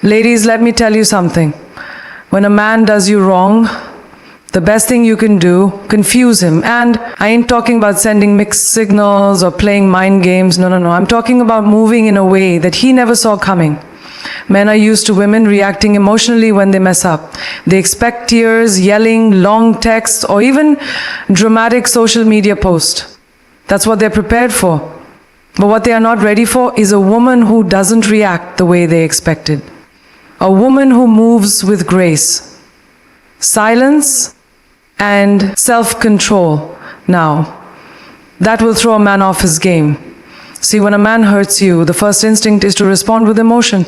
Ladies, let me tell you something. When a man does you wrong, the best thing you can do, confuse him. And I ain't talking about sending mixed signals or playing mind games. No. I'm talking about moving in a way that he never saw coming. Men are used to women reacting emotionally when they mess up. They expect tears, yelling, long texts, or even dramatic social media posts. That's what they're prepared for. But what they are not ready for is a woman who doesn't react the way they expected. A woman who moves with grace, silence, and self-control. Now, that will throw a man off his game. See, when a man hurts you, the first instinct is to respond with emotion.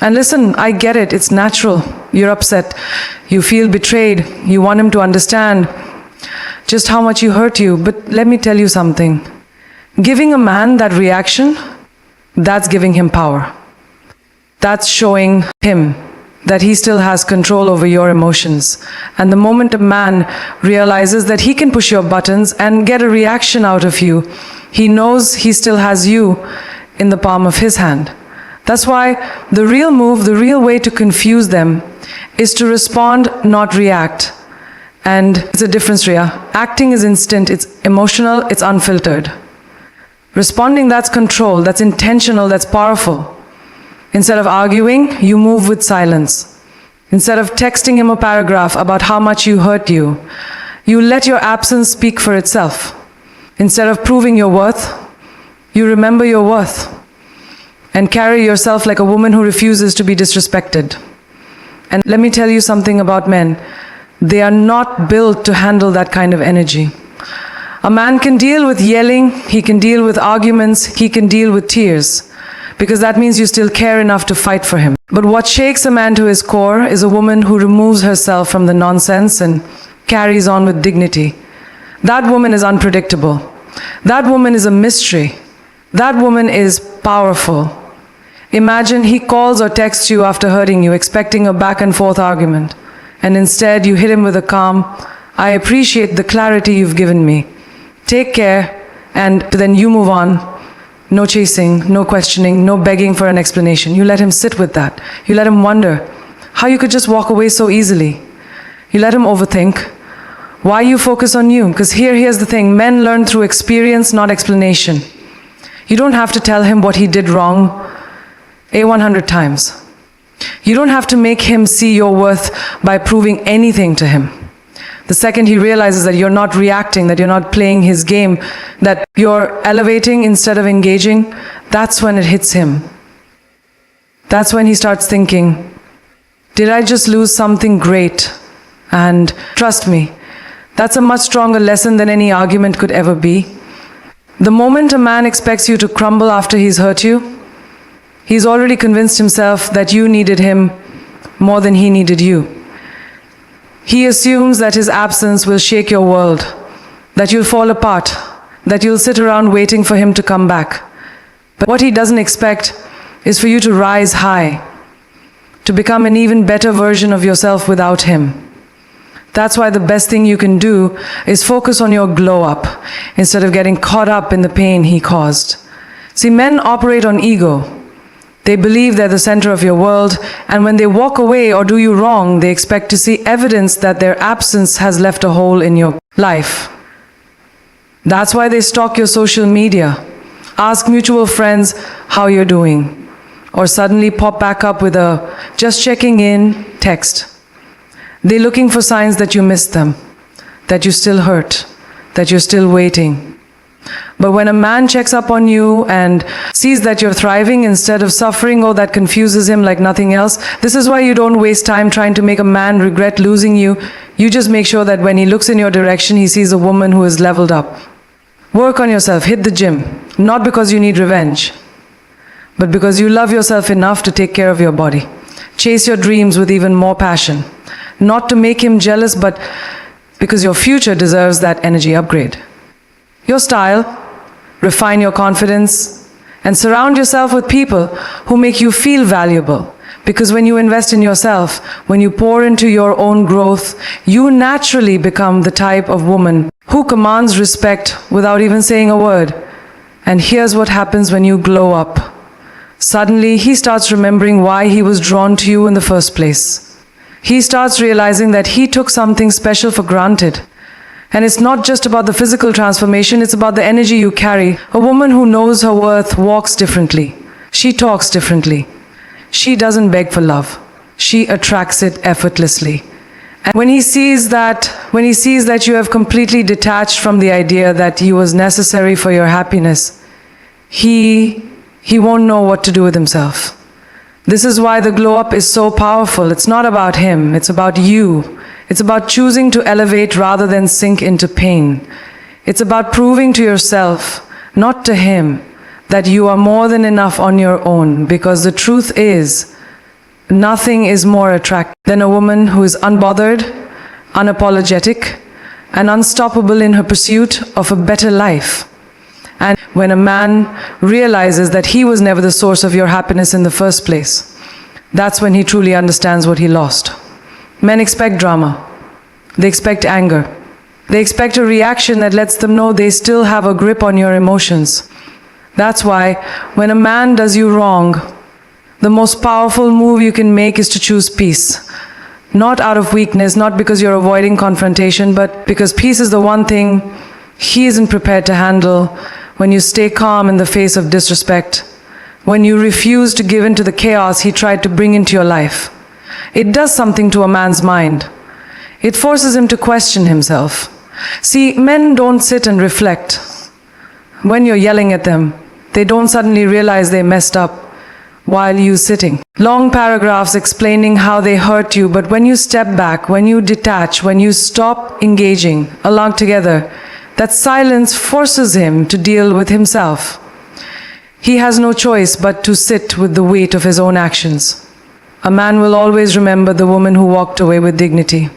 And listen, I get it, it's natural. You're upset, you feel betrayed, you want him to understand just how much you hurt you. But let me tell you something. Giving a man that reaction, that's giving him power. That's showing him that he still has control over your emotions. And the moment a man realizes that he can push your buttons and get a reaction out of you, he knows he still has you in the palm of his hand. That's why the real move, the real way to confuse them is to respond, not react. And it's a difference, Riya. Acting is instant, it's emotional, it's unfiltered. Responding, that's control, that's intentional, that's powerful. Instead of arguing, you move with silence. Instead of texting him a paragraph about how much you hurt you, you let your absence speak for itself. Instead of proving your worth, you remember your worth and carry yourself like a woman who refuses to be disrespected. And let me tell you something about men. They are not built to handle that kind of energy. A man can deal with yelling, he can deal with arguments, he can deal with tears, because that means you still care enough to fight for him. But what shakes a man to his core is a woman who removes herself from the nonsense and carries on with dignity. That woman is unpredictable. That woman is a mystery. That woman is powerful. Imagine he calls or texts you after hurting you, expecting a back and forth argument. And instead you hit him with a calm, "I appreciate the clarity you've given me. Take care," and then you move on. No chasing, no questioning, no begging for an explanation. You let him sit with that. You let him wonder how you could just walk away so easily. You let him overthink. Why you focus on you? Because here's the thing. Men learn through experience, not explanation. You don't have to tell him what he did wrong 100 times. You don't have to make him see your worth by proving anything to him. The second he realizes that you're not reacting, that you're not playing his game, that you're elevating instead of engaging, that's when it hits him. That's when he starts thinking, did I just lose something great? And trust me, that's a much stronger lesson than any argument could ever be. The moment a man expects you to crumble after he's hurt you, he's already convinced himself that you needed him more than he needed you. He assumes that his absence will shake your world, that you'll fall apart, that you'll sit around waiting for him to come back. But what he doesn't expect is for you to rise high, to become an even better version of yourself without him. That's why the best thing you can do is focus on your glow up instead of getting caught up in the pain he caused. See, men operate on ego. They believe they're the center of your world, and when they walk away or do you wrong, they expect to see evidence that their absence has left a hole in your life. That's why they stalk your social media, ask mutual friends how you're doing, or suddenly pop back up with a "just checking in" text. They're looking for signs that you missed them, that you still hurt, that you're still waiting. But when a man checks up on you and sees that you're thriving instead of suffering, oh, that confuses him like nothing else. This is why you don't waste time trying to make a man regret losing you. You just make sure that when he looks in your direction, he sees a woman who is leveled up. Work on yourself, hit the gym, not because you need revenge, but because you love yourself enough to take care of your body. Chase your dreams with even more passion, not to make him jealous, but because your future deserves that energy upgrade. Your style, refine your confidence, and surround yourself with people who make you feel valuable. Because when you invest in yourself, when you pour into your own growth, you naturally become the type of woman who commands respect without even saying a word. And here's what happens when you glow up. Suddenly, he starts remembering why he was drawn to you in the first place. He starts realizing that he took something special for granted. And it's not just about the physical transformation, it's about the energy you carry. A woman who knows her worth walks differently. She talks differently. She doesn't beg for love. She attracts it effortlessly. And when he sees that you have completely detached from the idea that he was necessary for your happiness, he won't know what to do with himself. This is why the glow up is so powerful. It's not about him, it's about you. It's about choosing to elevate rather than sink into pain. It's about proving to yourself, not to him, that you are more than enough on your own, because the truth is, nothing is more attractive than a woman who is unbothered, unapologetic, and unstoppable in her pursuit of a better life. And when a man realizes that he was never the source of your happiness in the first place, that's when he truly understands what he lost. Men expect drama. They expect anger. They expect a reaction that lets them know they still have a grip on your emotions. That's why when a man does you wrong, the most powerful move you can make is to choose peace. Not out of weakness, not because you're avoiding confrontation, but because peace is the one thing he isn't prepared to handle. When you stay calm in the face of disrespect, when you refuse to give in to the chaos he tried to bring into your life, it does something to a man's mind. It forces him to question himself. See, men don't sit and reflect. When you're yelling at them, they don't suddenly realize they messed up while you sitting. Long paragraphs explaining how they hurt you, but when you step back, when you detach, when you stop engaging along together, that silence forces him to deal with himself. He has no choice but to sit with the weight of his own actions. A man will always remember the woman who walked away with dignity,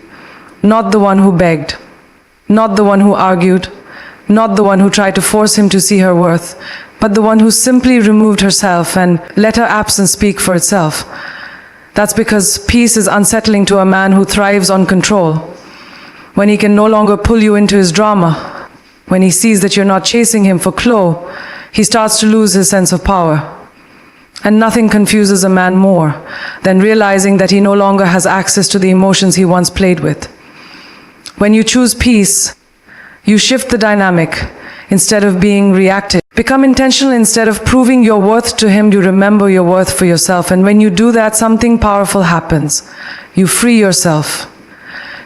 not the one who begged, not the one who argued, not the one who tried to force him to see her worth, but the one who simply removed herself and let her absence speak for itself. That's because peace is unsettling to a man who thrives on control. When he can no longer pull you into his drama, when he sees that you're not chasing him for clout, he starts to lose his sense of power. And nothing confuses a man more than realizing that he no longer has access to the emotions he once played with. When you choose peace, you shift the dynamic. Instead of being reactive, become intentional. Instead of proving your worth to him, you remember your worth for yourself. And when you do that, something powerful happens. You free yourself.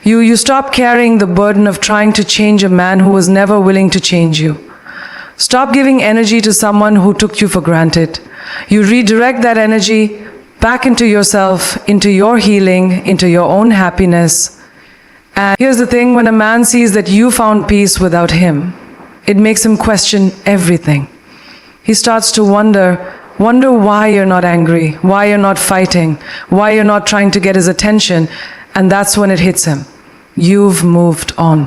You stop carrying the burden of trying to change a man who was never willing to change you. Stop giving energy to someone who took you for granted. You redirect that energy back into yourself, into your healing, into your own happiness. And here's the thing, when a man sees that you found peace without him, it makes him question everything. He starts to wonder why you're not angry, why you're not fighting, why you're not trying to get his attention. And that's when it hits him. You've moved on.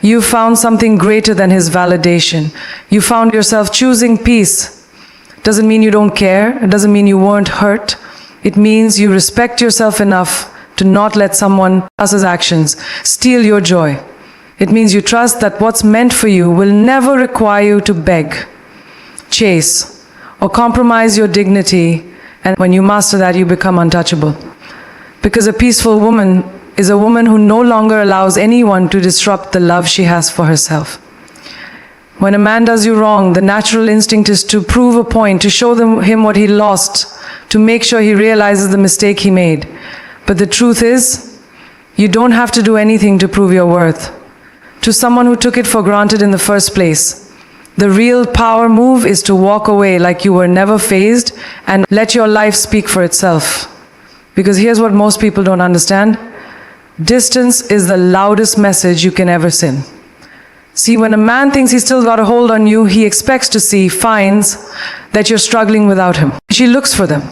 You found something greater than his validation. You found yourself choosing peace. Doesn't mean you don't care. It doesn't mean you weren't hurt. It means you respect yourself enough to not let someone else's actions steal your joy. It means you trust that what's meant for you will never require you to beg, chase, or compromise your dignity. And when you master that, you become untouchable. Because a peaceful woman is a woman who no longer allows anyone to disrupt the love she has for herself. When a man does you wrong, the natural instinct is to prove a point, to show him what he lost, to make sure he realizes the mistake he made. But the truth is, you don't have to do anything to prove your worth to someone who took it for granted in the first place. The real power move is to walk away like you were never fazed and let your life speak for itself. Because here's what most people don't understand. Distance is the loudest message you can ever send. See, when a man thinks he's still got a hold on you, he expects to see, finds that you're struggling without him. She looks for them.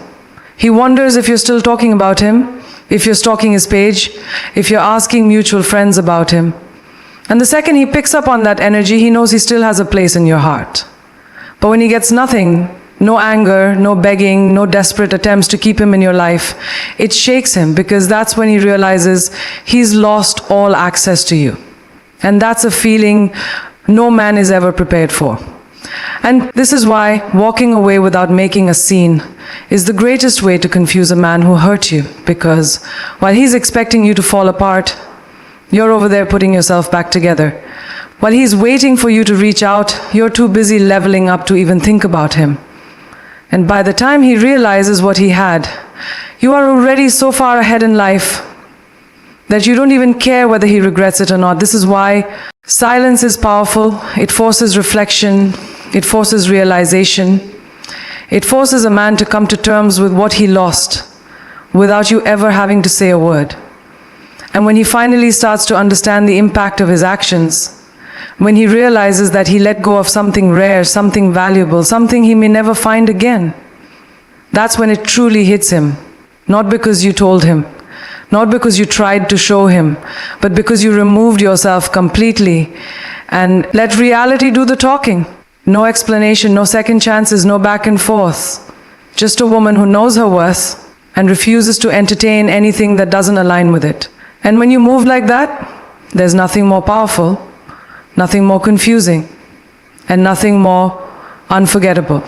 He wonders if you're still talking about him, if you're stalking his page, if you're asking mutual friends about him. And the second he picks up on that energy, he knows he still has a place in your heart. But when he gets nothing, no anger, no begging, no desperate attempts to keep him in your life, it shakes him, because that's when he realizes he's lost all access to you. And that's a feeling no man is ever prepared for. And this is why walking away without making a scene is the greatest way to confuse a man who hurt you, because while he's expecting you to fall apart, you're over there putting yourself back together. While he's waiting for you to reach out, you're too busy leveling up to even think about him. And by the time he realizes what he had, you are already so far ahead in life that you don't even care whether he regrets it or not. This is why silence is powerful. It forces reflection. It forces realization. It forces a man to come to terms with what he lost without you ever having to say a word. And when he finally starts to understand the impact of his actions, when he realizes that he let go of something rare, something valuable, something he may never find again, that's when it truly hits him. Not because you told him, not because you tried to show him, but because you removed yourself completely and let reality do the talking. No explanation, no second chances, no back and forth. Just a woman who knows her worth and refuses to entertain anything that doesn't align with it. And when you move like that, there's nothing more powerful, nothing more confusing, and nothing more unforgettable.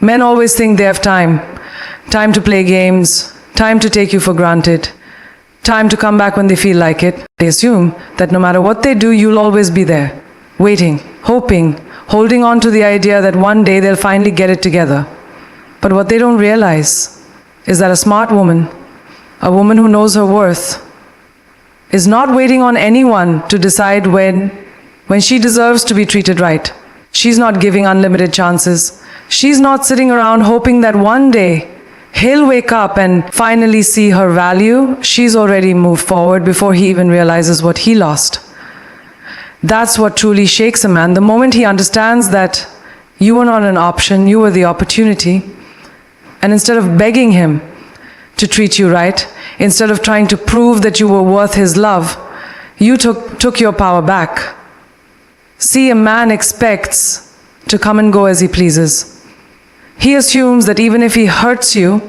Men always think they have time to play games, time to take you for granted, time to come back when they feel like it. They assume that no matter what they do, you'll always be there, waiting, hoping, holding on to the idea that one day they'll finally get it together. But what they don't realize is that a smart woman, a woman who knows her worth, is not waiting on anyone to decide when she deserves to be treated right. She's not giving unlimited chances. She's not sitting around hoping that one day he'll wake up and finally see her value. She's already moved forward before he even realizes what he lost. That's what truly shakes a man. The moment he understands that you were not an option, you were the opportunity. And instead of begging him to treat you right, instead of trying to prove that you were worth his love, you took your power back. See, a man expects to come and go as he pleases. He assumes that even if he hurts you,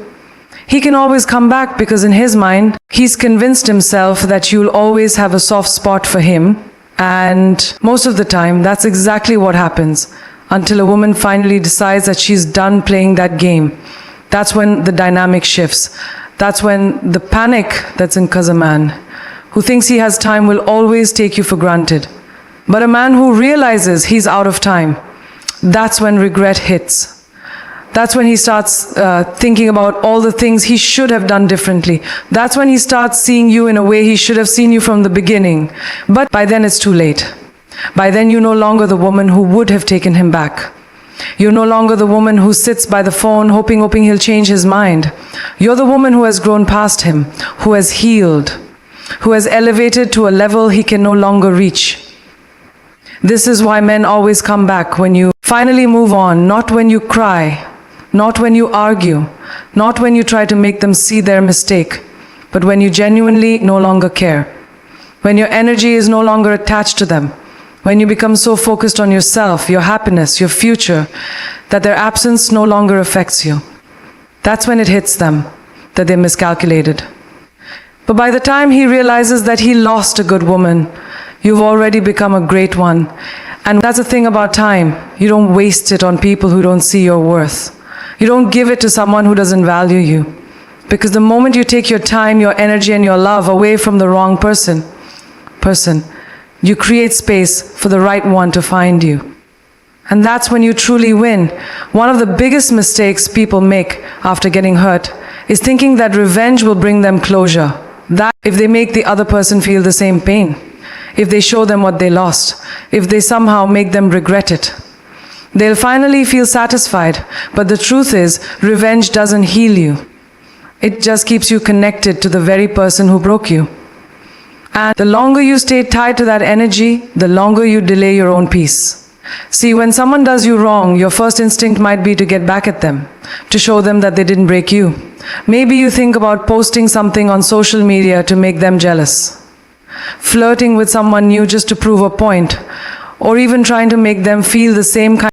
he can always come back, because in his mind, he's convinced himself that you'll always have a soft spot for him. And most of the time, that's exactly what happens until a woman finally decides that she's done playing that game. That's when the dynamic shifts. That's when the panic that's in a man who thinks he has time will always take you for granted. But a man who realizes he's out of time, that's when regret hits. That's when he starts thinking about all the things he should have done differently. That's when he starts seeing you in a way he should have seen you from the beginning. But by then it's too late. By then you're no longer the woman who would have taken him back. You're no longer the woman who sits by the phone hoping he'll change his mind. You're the woman who has grown past him, who has healed, who has elevated to a level he can no longer reach. This is why men always come back when you finally move on, not when you cry, not when you argue, not when you try to make them see their mistake, but when you genuinely no longer care, when your energy is no longer attached to them, when you become so focused on yourself, your happiness, your future, that their absence no longer affects you. That's when it hits them that they miscalculated. But by the time he realizes that he lost a good woman, you've already become a great one. And that's the thing about time. You don't waste it on people who don't see your worth. You don't give it to someone who doesn't value you. Because the moment you take your time, your energy, and your love away from the wrong person, you create space for the right one to find you. And that's when you truly win. One of the biggest mistakes people make after getting hurt is thinking that revenge will bring them closure. That if they make the other person feel the same pain, if they show them what they lost, if they somehow make them regret it, they'll finally feel satisfied. But the truth is, revenge doesn't heal you. It just keeps you connected to the very person who broke you. And the longer you stay tied to that energy, the longer you delay your own peace. See, when someone does you wrong, your first instinct might be to get back at them, to show them that they didn't break you. Maybe you think about posting something on social media to make them jealous, flirting with someone new just to prove a point, or even trying to make them feel the same kind